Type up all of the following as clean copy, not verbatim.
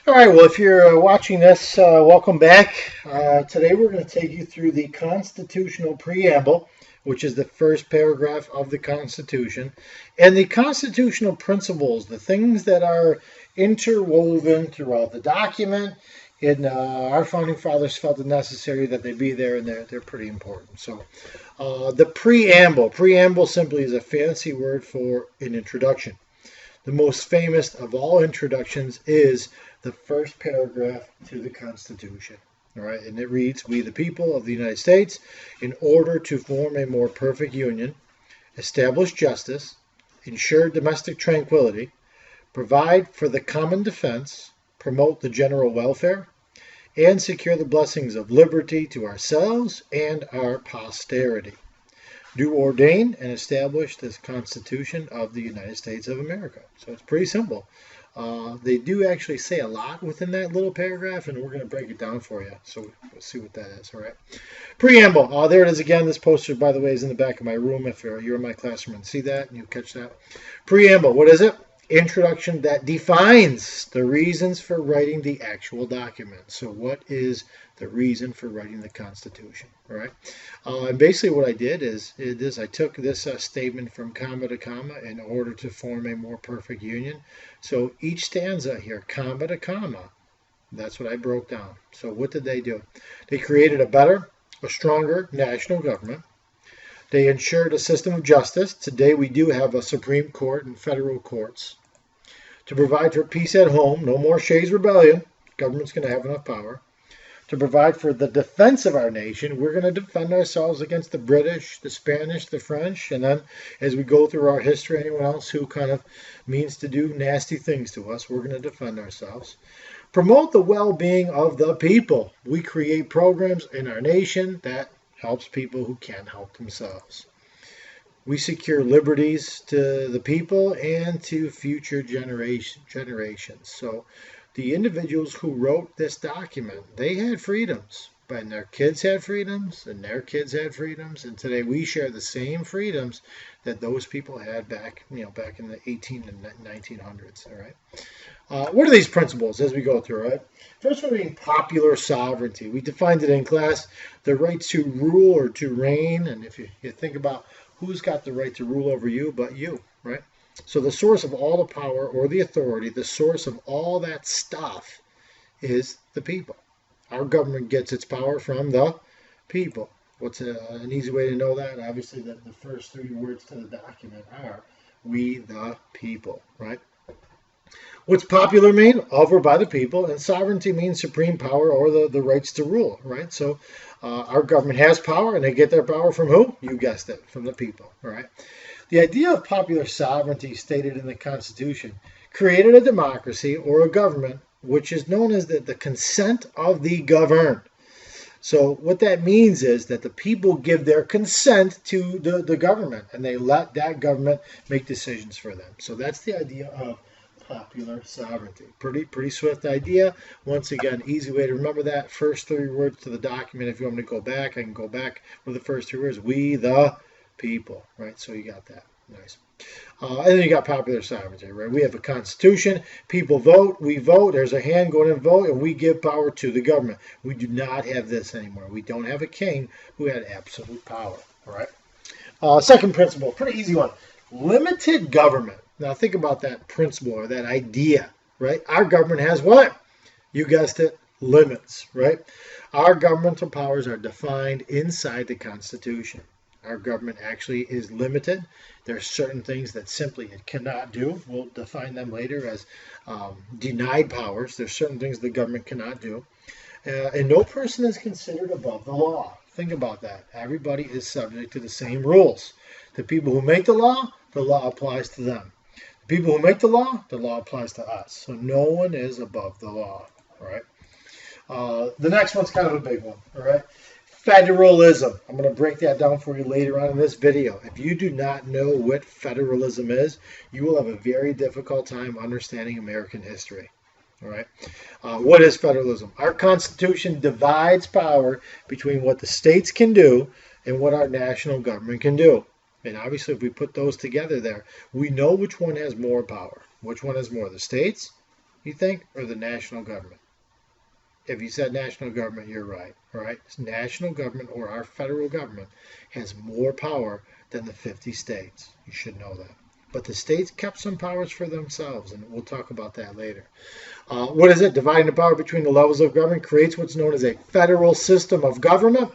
All right, well, if you're watching this, welcome back. Today we're going to take you through the Constitutional Preamble, which is the first paragraph of the Constitution, and the constitutional principles, the things that are interwoven throughout the document. And our founding fathers felt it necessary that they be there, and they're pretty important. So, the preamble simply is a fancy word for an introduction. The most famous of all introductions is the first paragraph to the Constitution. All right, and it reads, "We, the people of the United States, in order to form a more perfect union, establish justice, ensure domestic tranquility, provide for the common defense, promote the general welfare, and secure the blessings of liberty to ourselves and our posterity, do ordain and establish this Constitution of the United States of America." So it's pretty simple. They do actually say a lot within that little paragraph, and we're going to break it down for you. So we'll see what that is. All right. Preamble. There it is again. This poster, by the way, is in the back of my room. If you're in my classroom and see that, and you'll catch that. Preamble. What is it? Introduction that defines the reasons for writing the actual document. So what is the reason for writing the Constitution? All right. And basically what I did is I took this statement from comma to comma in order to form a more perfect union. So each stanza here, comma to comma, that's what I broke down. So what did they do? They created a better, a stronger national government. They ensured a system of justice. Today we do have a Supreme Court and federal courts. To provide for peace at home, no more Shays' Rebellion. Government's going to have enough power. To provide for the defense of our nation, we're going to defend ourselves against the British, the Spanish, the French, and then as we go through our history, anyone else who kind of means to do nasty things to us, we're going to defend ourselves. Promote the well-being of the people. We create programs in our nation that helps people who can't help themselves. We secure liberties to the people and to future generations. So the individuals who wrote this document, they had freedoms, and their kids had freedoms, and their kids had freedoms, and today we share the same freedoms that those people had back in the 18 and 1900s. All right. What are these principles as we go through it? First one being popular sovereignty. We defined it in class, the right to rule or to reign. And if you think about who's got the right to rule over you but you, right? So the source of all the power or the authority, the source of all that stuff is the people. Our government gets its power from the people. What's an easy way to know that? Obviously, the first three words to the document are "we the people," right? What's popular mean? Of or by the people. And sovereignty means supreme power or the rights to rule, right? So our government has power, and they get their power from who? You guessed it, from the people, right? The idea of popular sovereignty stated in the Constitution created a democracy or a government which is known as the consent of the governed. So what that means is that the people give their consent to the government, and they let that government make decisions for them. So that's the idea of popular sovereignty. Pretty swift idea. Once again, easy way to remember that. First three words to the document. If you want me to go back, I can go back with the first three words. We the people, right? So you got that. Nice. And then you got popular sovereignty, right? We have a constitution. People vote. We vote. There's a hand going and vote, and we give power to the government. We do not have this anymore. We don't have a king who had absolute power, all right? Second principle, pretty easy one. Limited government. Now think about that principle or that idea, right? Our government has what? You guessed it, limits, right? Our governmental powers are defined inside the Constitution. Our government actually is limited. There are certain things that simply it cannot do. We'll define them later as denied powers. There's certain things the government cannot do. And no person is considered above the law. Think about that. Everybody is subject to the same rules. The people who make the law applies to them. The people who make the law applies to us. So no one is above the law, all right? The next one's kind of a big one, all right? Federalism. I'm going to break that down for you later on in this video. If you do not know what federalism is, you will have a very difficult time understanding American history. All right. What is federalism? Our Constitution divides power between what the states can do and what our national government can do. And obviously, if we put those together there, we know which one has more power. Which one has more, the states you think, or the national government? If you said national government, you're right. All right, national government or our federal government has more power than the 50 states. You should know that. But the states kept some powers for themselves, and we'll talk about that later. What is it? Dividing the power between the levels of government creates what's known as a federal system of government.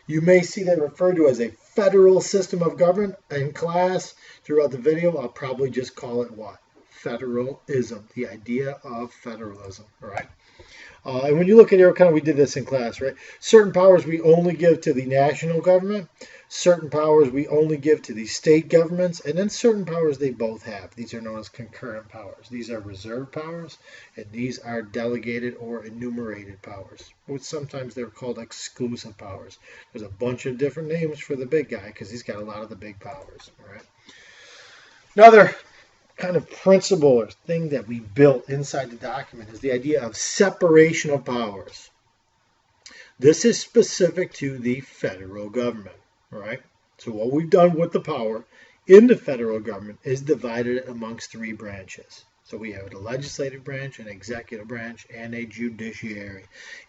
You may see that referred to as a federal system of government in class throughout the video. I'll probably just call it what? Federalism, the idea of federalism, all right? And when you look at it, kind of we did this in class, right? Certain powers we only give to the national government. Certain powers we only give to the state governments. And then certain powers they both have. These are known as concurrent powers. These are reserved powers. And these are delegated or enumerated powers. Which sometimes they're called exclusive powers. There's a bunch of different names for the big guy because he's got a lot of the big powers. All right. Another kind of principle or thing that we built inside the document is the idea of separation of powers. This is specific to the federal government, right? So what we've done with the power in the federal government is divided it amongst three branches. So we have a legislative branch, an executive branch, and a judiciary.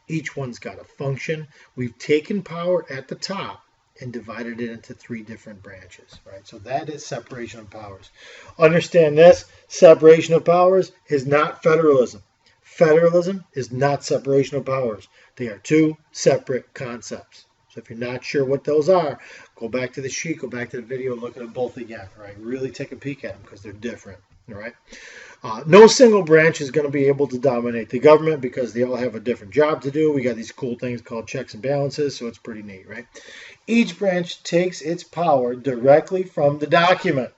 Each one's got a function. We've taken power at the top and divided it into three different branches, right? So that is separation of powers. Understand this, separation of powers is not federalism. Federalism is not separation of powers. They are two separate concepts. So if you're not sure what those are, go back to the sheet, go back to the video, and look at them both again, right? Really take a peek at them because they're different, all right? No single branch is going to be able to dominate the government because they all have a different job to do. We got these cool things called checks and balances, so it's pretty neat, right? Each branch takes its power directly from the document.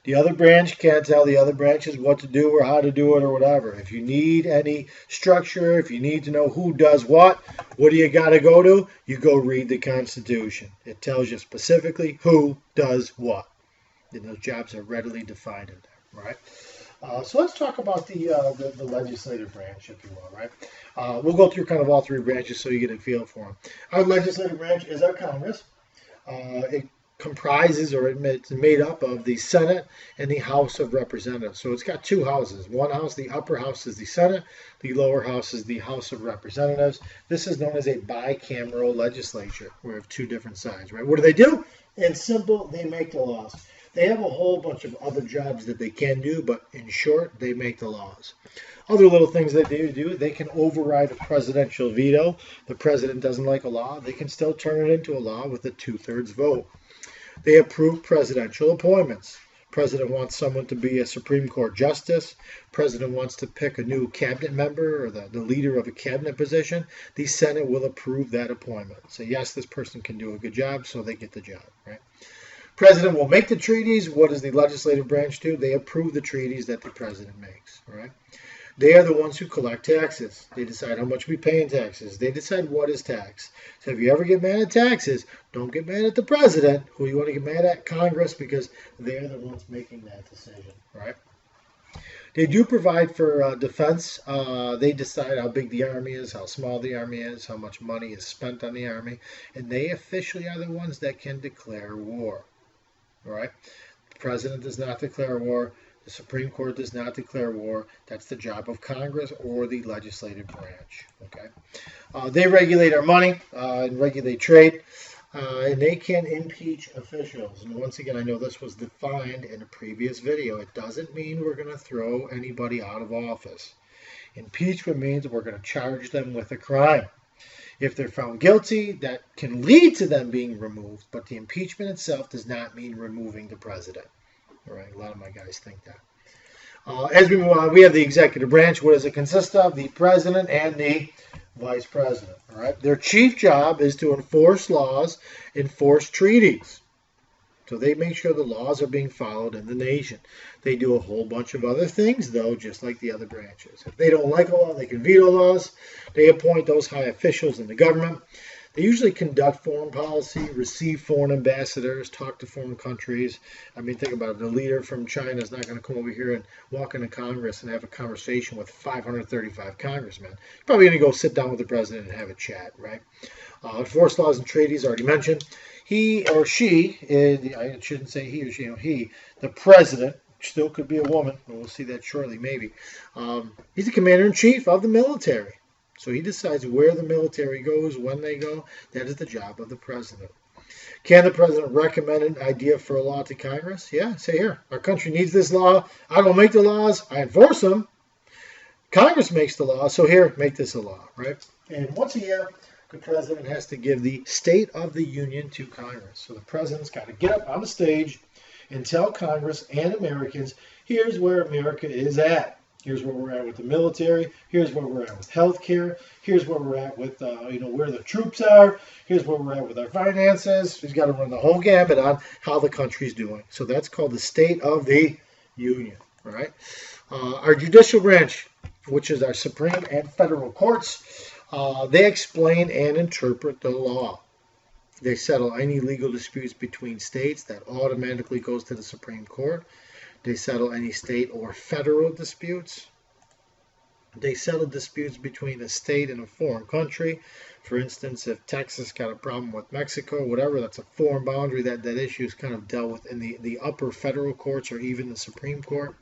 The other branch can't tell the other branches what to do or how to do it or whatever. If you need any structure, if you need to know who does what do you got to go to? You go read the Constitution. It tells you specifically who does what. And those jobs are readily defined in there, right? So let's talk about the legislative branch, if you will, right? We'll go through kind of all three branches so you get a feel for them. Our legislative branch is our Congress. It comprises, or it's made up of the Senate and the House of Representatives. So it's got two houses. One house, the upper house, is the Senate. The lower house is the House of Representatives. This is known as a bicameral legislature. We have two different sides, right? What do? In simple, they make the laws. They have a whole bunch of other jobs that they can do, but in short, they make the laws. Other little things that they do, they can override a presidential veto. The president doesn't like a law, they can still turn it into a law with a 2/3 vote. They approve presidential appointments. President wants someone to be a Supreme Court justice. President wants to pick a new cabinet member or the leader of a cabinet position. The Senate will approve that appointment. So yes, this person can do a good job, so they get the job, right? President will make the treaties. What does the legislative branch do? They approve the treaties that the president makes, right? They are the ones who collect taxes. They decide how much we pay in taxes. They decide what is tax. So if you ever get mad at taxes, don't get mad at the president. Who you want to get mad at? Congress, because they're the ones making that decision, right? They do provide for defense. They decide how big the army is, how small the army is, how much money is spent on the army, and they officially are the ones that can declare war. All right, the president does not declare war. The Supreme Court does not declare war. That's the job of Congress or the legislative branch. Okay, they regulate our money and regulate trade, and they can impeach officials. And once again, I know this was defined in a previous video. It doesn't mean we're going to throw anybody out of office. Impeachment means we're going to charge them with a crime. If they're found guilty, that can lead to them being removed, but the impeachment itself does not mean removing the president. All right, a lot of my guys think that. As we move on, we have the executive branch. What does it consist of? The president and the vice president. All right, their chief job is to enforce laws, enforce treaties. So they make sure the laws are being followed in the nation. They do a whole bunch of other things, though, just like the other branches. If they don't like a law, they can veto laws. They appoint those high officials in the government. They usually conduct foreign policy, receive foreign ambassadors, talk to foreign countries. I mean, think about it. The leader from China is not going to come over here and walk into Congress and have a conversation with 535 congressmen. He's probably going to go sit down with the president and have a chat, right? Enforce laws and treaties, already mentioned. He or she, I shouldn't say he or she, he, the president, still could be a woman. We'll see that shortly, maybe. He's the commander-in-chief of the military. So he decides where the military goes, when they go. That is the job of the president. Can the president recommend an idea for a law to Congress? Yeah, say here. Our country needs this law. I don't make the laws. I enforce them. Congress makes the law. So here, make this a law, right? And once a year, the president has to give the State of the Union to Congress. So the president's got to get up on the stage and tell Congress and Americans, here's where America is at. Here's where we're at with the military. Here's where we're at with health care. Here's where we're at with, where the troops are. Here's where we're at with our finances. He's got to run the whole gambit on how the country's doing. So that's called the State of the Union, right? Our judicial branch, which is our Supreme and federal courts, they explain and interpret the law. They settle any legal disputes between states. That automatically goes to the Supreme Court. They settle any state or federal disputes. They settle disputes between a state and a foreign country. For instance, if Texas got a problem with Mexico, whatever, that's a foreign boundary. That issue is kind of dealt with in the upper federal courts or even the Supreme Court.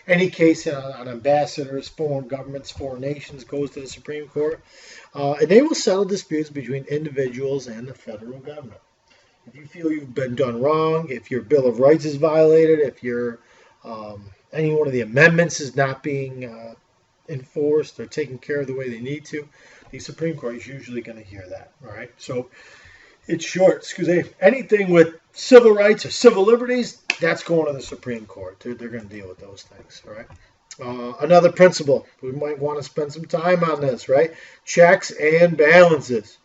Any case on ambassadors, foreign governments, foreign nations goes to the Supreme Court. And they will settle disputes between individuals and the federal government. If you feel you've been done wrong, if your Bill of Rights is violated, if any one of the amendments is not being enforced or taken care of the way they need to, the Supreme Court is usually going to hear that. All right. So it's short. Anything with civil rights or civil liberties, that's going to the Supreme Court. They're going to deal with those things. All right. Another principle, we might want to spend some time on this, right? Checks and balances.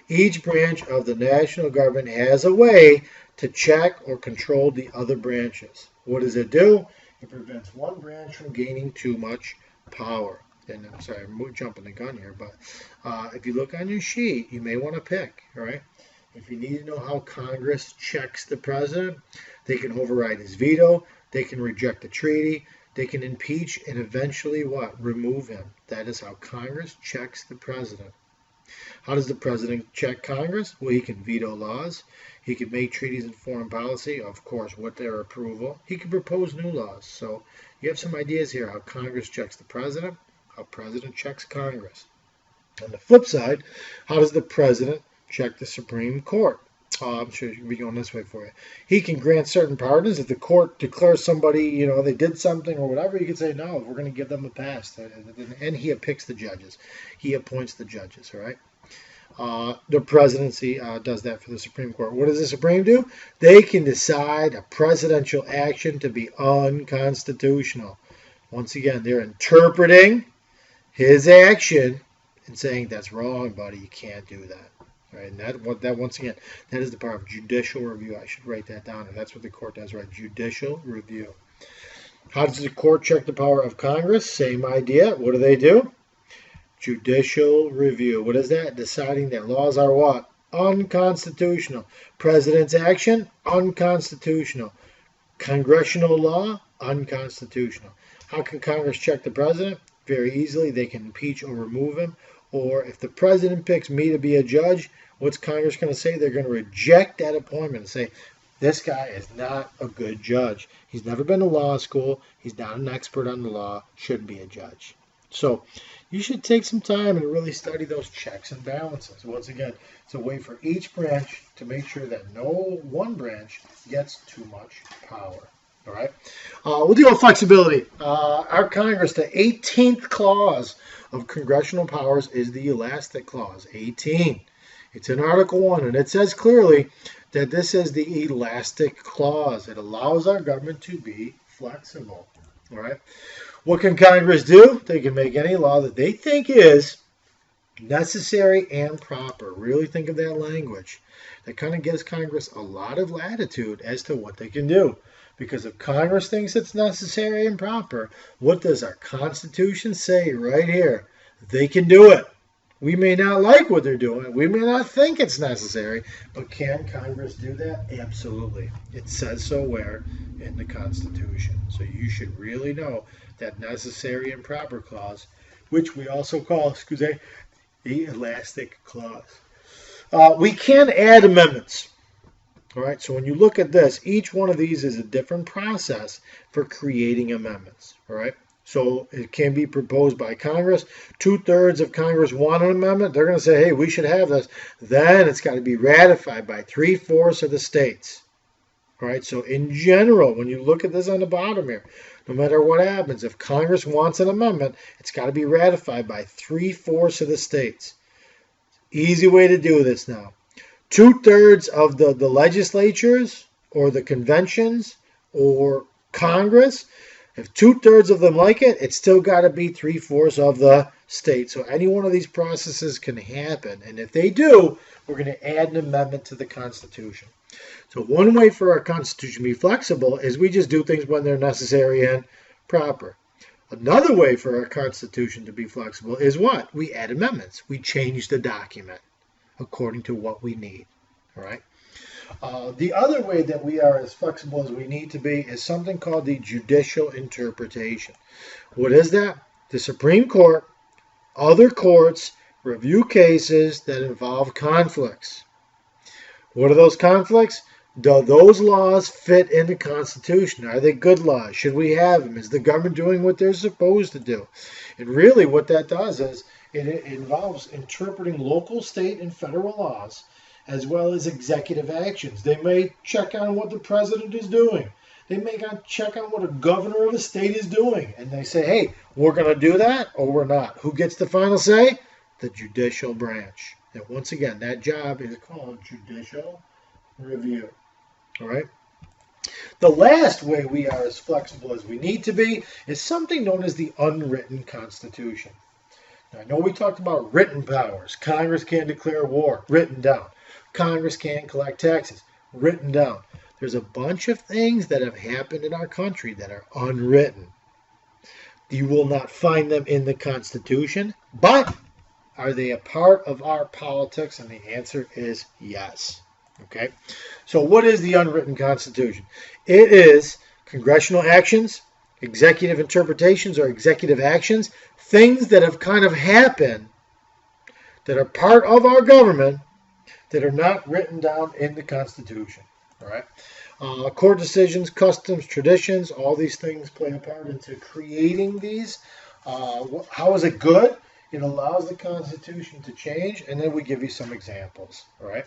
Each branch of the national government has a way to check or control the other branches. What does it do? It prevents one branch from gaining too much power. And I'm sorry, I'm jumping the gun here, but if you look on your sheet, you may want to pick, all right? If you need to know how Congress checks the president, they can override his veto, they can reject a treaty, they can impeach, and eventually what? Remove him. That is how Congress checks the president. How does the president check Congress? Well, he can veto laws. He can make treaties and foreign policy, of course, with their approval. He can propose new laws. So you have some ideas here how Congress checks the president, how president checks Congress. On the flip side, how does the president check the Supreme Court? I'm sure it should be going this way for you. He can grant certain pardons. If the court declares somebody, they did something or whatever, he can say, no, we're going to give them a pass. And he picks the judges. He appoints the judges, all right? The presidency does that for the Supreme Court. What does the Supreme do? They can decide a presidential action to be unconstitutional. Once again, they're interpreting his action and saying, that's wrong, buddy. You can't do that. Right, and that once again, that is the power of judicial review. I should write that down. And that's what the court does, right? Judicial review. How does the court check the power of Congress? Same idea. What do? Judicial review. What is that? Deciding that laws are what? Unconstitutional. President's action? Unconstitutional. Congressional law? Unconstitutional. How can Congress check the president? Very easily. They can impeach or remove him. Or if the president picks me to be a judge, what's Congress going to say? They're going to reject that appointment and say, this guy is not a good judge. He's never been to law school. He's not an expert on the law. Shouldn't be a judge. So you should take some time and really study those checks and balances. Once again, it's a way for each branch to make sure that no one branch gets too much power. All right. We'll deal with flexibility. Our Congress, the 18th clause of congressional powers is the elastic clause, 18. It's in Article 1, and it says clearly that this is the elastic clause. It allows our government to be flexible. All right. What can Congress do? They can make any law that they think is necessary and proper. Really think of that language. That kind of gives Congress a lot of latitude as to what they can do. Because if Congress thinks it's necessary and proper, what does our Constitution say right here? They can do it. We may not like what they're doing. We may not think it's necessary. But can Congress do that? Absolutely. It says so where? In the Constitution. So you should really know that necessary and proper clause, which we also call, the elastic clause. We can add amendments All right, so when you look at this, each one of these is a different process for creating amendments. All right, so it can be proposed by Congress. 2/3 of Congress want an amendment. They're going to say, hey, we should have this. Then it's got to be ratified by 3/4 of the states. All right, so in general, when you look at this on the bottom here, no matter what happens, if Congress wants an amendment, it's got to be ratified by 3/4 of the states. Easy way to do this now. 2/3 of the legislatures or the conventions or Congress, if 2/3 of them like it, it's still got to be 3/4 of the state. So any one of these processes can happen. And if they do, we're going to add an amendment to the Constitution. So one way for our Constitution to be flexible is we just do things when they're necessary and proper. Another way for our Constitution to be flexible is what? We add amendments. We change the document according to what we need. All right. The other way that we are as flexible as we need to be is something called the judicial interpretation. What is that? The Supreme Court, other courts review cases that involve conflicts. What are those conflicts? Do those laws fit in the Constitution? Are they good laws? Should we have them? Is the government doing what they're supposed to do? And really what that does is it involves interpreting local, state, and federal laws as well as executive actions. They may check on what the president is doing. They may check on what a governor of a state is doing. And they say, hey, we're going to do that or we're not. Who gets the final say? The judicial branch. And once again, that job is called judicial review. All right. The last way we are as flexible as we need to be is something known as the unwritten Constitution. Now, I know we talked about written powers. Congress can declare war, written down. Congress can collect taxes, written down. There's a bunch of things that have happened in our country that are unwritten. You will not find them in the Constitution, but are they a part of our politics? And the answer is yes. Okay, so what is the unwritten Constitution? It is congressional actions, executive interpretations or executive actions, things that have kind of happened that are part of our government that are not written down in the Constitution. All right, court decisions, customs, traditions, all these things play a part into creating these. How is it good? It allows the Constitution to change, and then we give you some examples. All right.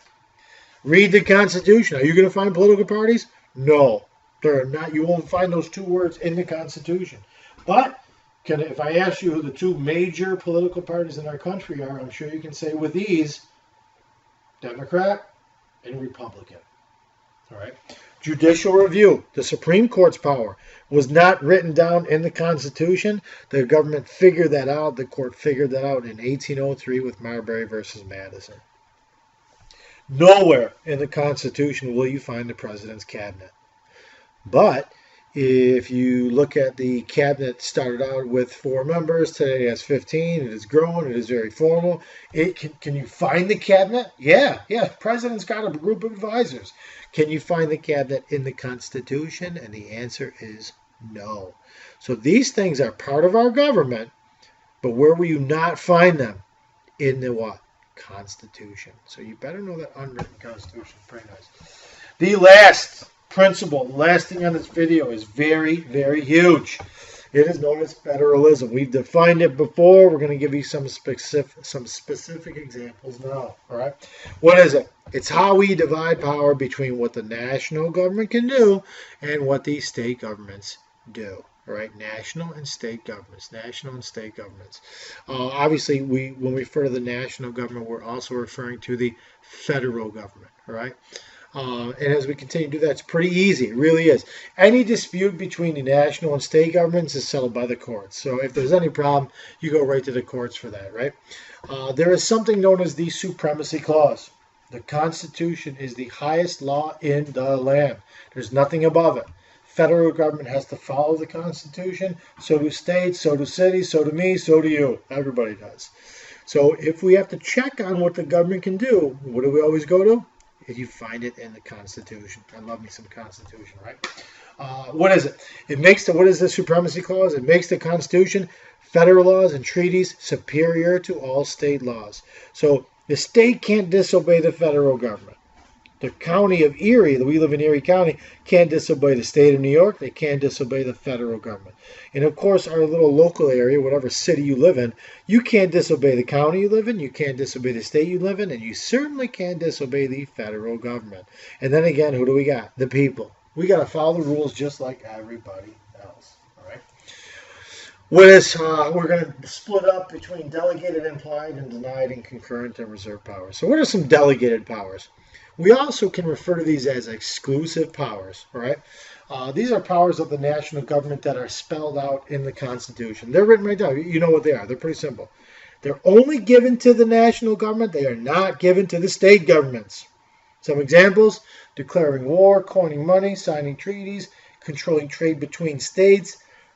Read the Constitution. Are you going to find political parties? No, they're not. You won't find those two words in the Constitution. But if I ask you who the two major political parties in our country are, I'm sure you can say with ease, Democrat and Republican. All right. Judicial review. The Supreme Court's power was not written down in the Constitution. The government figured that out. The court figured that out in 1803 with Marbury versus Madison. Nowhere in the Constitution will you find the president's cabinet. But if you look at the cabinet, started out with 4 members. Today it has 15. It has grown. It is very formal. Can you find the cabinet? Yeah. The president's got a group of advisors. Can you find the cabinet in the Constitution? And the answer is no. So these things are part of our government, but where will you not find them? In the what? Constitution. So you better know that unwritten Constitution. Pretty nice. The last principle, the last thing on this video is very, very huge. It is known as federalism. We've defined it before. We're going to give you some specific examples now. All right. What is it? It's how we divide power between what the national government can do and what the state governments do. All right, national and state governments. Obviously, when we refer to the national government, we're also referring to the federal government. All right, and as we continue to do that, it's pretty easy. It really is. Any dispute between the national and state governments is settled by the courts. So if there's any problem, you go right to the courts for that. Right? There is something known as the supremacy clause. The Constitution is the highest law in the land. There's nothing above it. Federal government has to follow the Constitution. So do states, so do cities, so do me, so do you. Everybody does. So if we have to check on what the government can do, what do we always go to? If you find it in the Constitution. I love me some Constitution, right? What is it? What is the supremacy clause? It makes the Constitution, federal laws, and treaties superior to all state laws. So the state can't disobey the federal government. The county of Erie, we live in Erie County, can't disobey the state of New York. They can't disobey the federal government. And of course, our little local area, whatever city you live in, you can't disobey the county you live in, you can't disobey the state you live in, and you certainly can't disobey the federal government. And then again, who do we got? The people. We got to follow the rules just like everybody else. All right. We're going to split up between delegated, implied, and denied, and concurrent and reserved powers. So what are some delegated powers? We also can refer to these as exclusive powers, all right? These are powers of the national government that are spelled out in the Constitution. They're written right down. You know what they are. They're pretty simple. They're only given to the national government. They are not given to the state governments. Some examples: declaring war, coining money, signing treaties, controlling trade between states.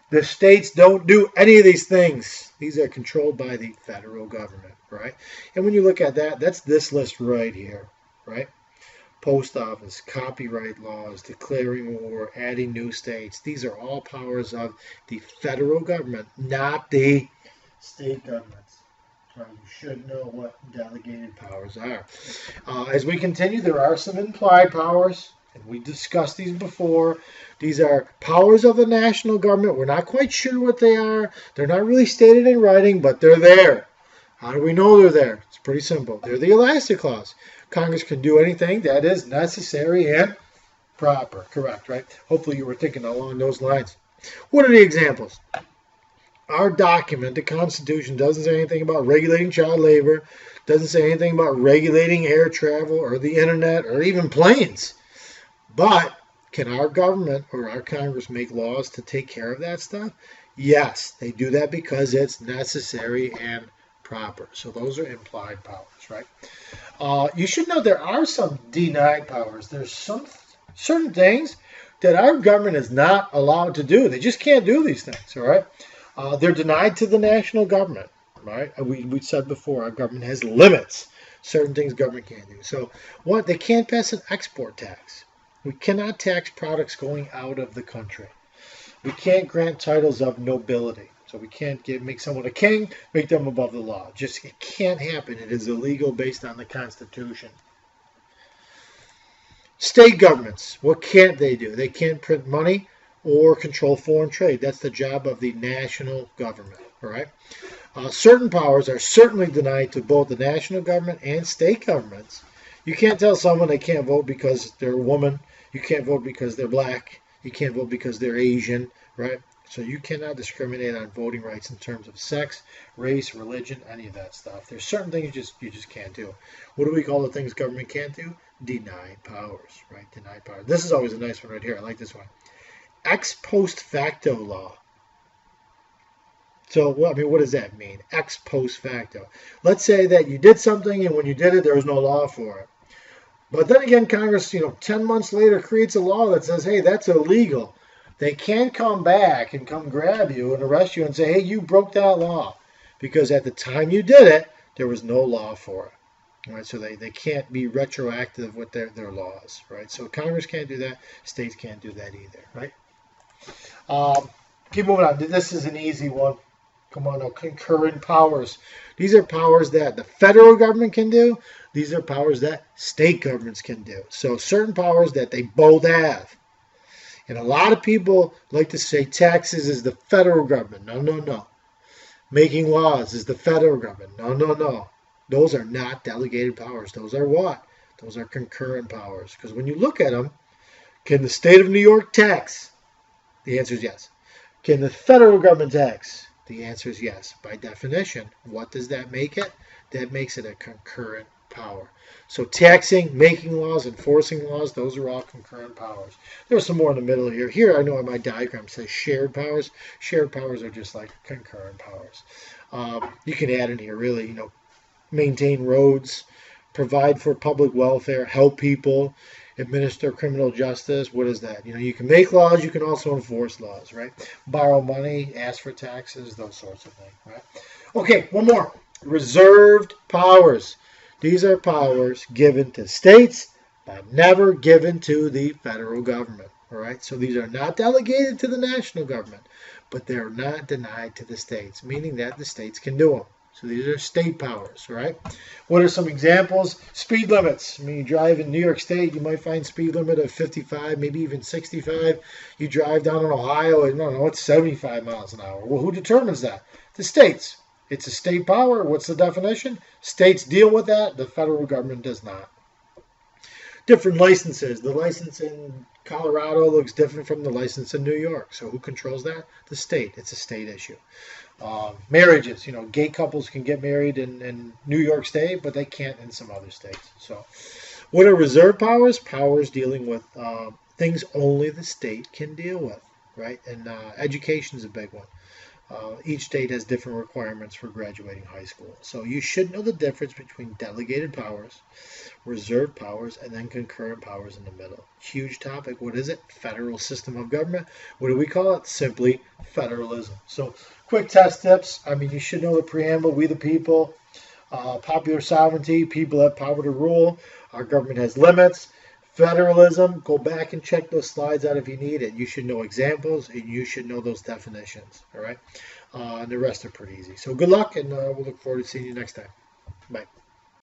The states don't do any of these things. These are controlled by the federal government, right? And when you look at that, that's this list right here, right? Post office, copyright laws, declaring war, adding new states. These are all powers of the federal government, not the state governments. So you should know what delegated powers are. As we continue, there are some implied powers, and we discussed these before. These are powers of the national government. We're not quite sure what they are. They're not really stated in writing, but they're there. How do we know they're there? It's pretty simple. They're the elastic clause. Congress can do anything that is necessary and proper. Correct, right? Hopefully you were thinking along those lines. What are the examples? Our document, the Constitution, doesn't say anything about regulating child labor, doesn't say anything about regulating air travel or the internet or even planes. But can our government or our Congress make laws to take care of that stuff? Yes, they do that because it's necessary and proper. So those are implied powers, right? You should know there are some denied powers. There's some certain things that our government is not allowed to do. They just can't do these things, all right? They're denied to the national government, right? We said before, our government has limits. Certain things government can't do. So what? They can't pass an export tax. We cannot tax products going out of the country. We can't grant titles of nobility. So we can't make someone a king, make them above the law. Just, it can't happen. It is illegal based on the Constitution. State governments, what can't they do? They can't print money or control foreign trade. That's the job of the national government, all right? Certain powers are certainly denied to both the national government and state governments. You can't tell someone they can't vote because they're a woman. You can't vote because they're black. You can't vote because they're Asian, right? So you cannot discriminate on voting rights in terms of sex, race, religion, any of that stuff. There's certain things you just can't do. What do we call the things government can't do? Denied powers, right? Denied powers. This is always a nice one right here. I like this one. Ex post facto law. So, well, I mean, what does that mean? Ex post facto. Let's say that you did something and when you did it, there was no law for it. But then again, Congress, 10 months later creates a law that says, hey, that's illegal. They can come back and come grab you and arrest you and say, hey, you broke that law. Because at the time you did it, there was no law for it. All right, so they can't be retroactive with their laws. Right? So Congress can't do that. States can't do that either. Right? Keep moving on. This is an easy one. Come on now. Concurrent powers. These are powers that the federal government can do. These are powers that state governments can do. So certain powers that they both have. And a lot of people like to say taxes is the federal government. No, no, no. Making laws is the federal government. No, no, no. Those are not delegated powers. Those are what? Those are concurrent powers. Because when you look at them, can the state of New York tax? The answer is yes. Can the federal government tax? The answer is yes. By definition, what does that make it? That makes it a concurrent power. So taxing, making laws, enforcing laws, those are all concurrent powers. There's some more in the middle here. Here I know on my diagram it says shared powers. Shared powers are just like concurrent powers. You can add in here really, maintain roads, provide for public welfare, help people, administer criminal justice. What is that? You can make laws, you can also enforce laws, right? Borrow money, ask for taxes, those sorts of things, right? Okay, one more. Reserved powers. These are powers given to states, but never given to the federal government. All right, so these are not delegated to the national government, but they're not denied to the states, meaning that the states can do them. So these are state powers, right? What are some examples? Speed limits. I mean, you drive in New York State, you might find speed limit of 55, maybe even 65. You drive down in Ohio, and no, it's 75 miles an hour. Well, who determines that? The states. It's a state power. What's the definition? States deal with that. The federal government does not. Different licenses. The license in Colorado looks different from the license in New York. So who controls that? The state. It's a state issue. Marriages, gay couples can get married in New York State, but they can't in some other states. So, what are reserve powers? Powers dealing with things only the state can deal with, right? And education is a big one. Each state has different requirements for graduating high school. So you should know the difference between delegated powers, reserved powers, and then concurrent powers in the middle. Huge topic. What is it? Federal system of government. What do we call it? Simply federalism. So quick test tips. I mean, you should know the preamble. We the people. Popular sovereignty. People have power to rule. Our government has limits. Federalism, go back and check those slides out if you need it. You should know examples and you should know those definitions. All right. And the rest are pretty easy. So good luck, and we'll look forward to seeing you next time. Bye.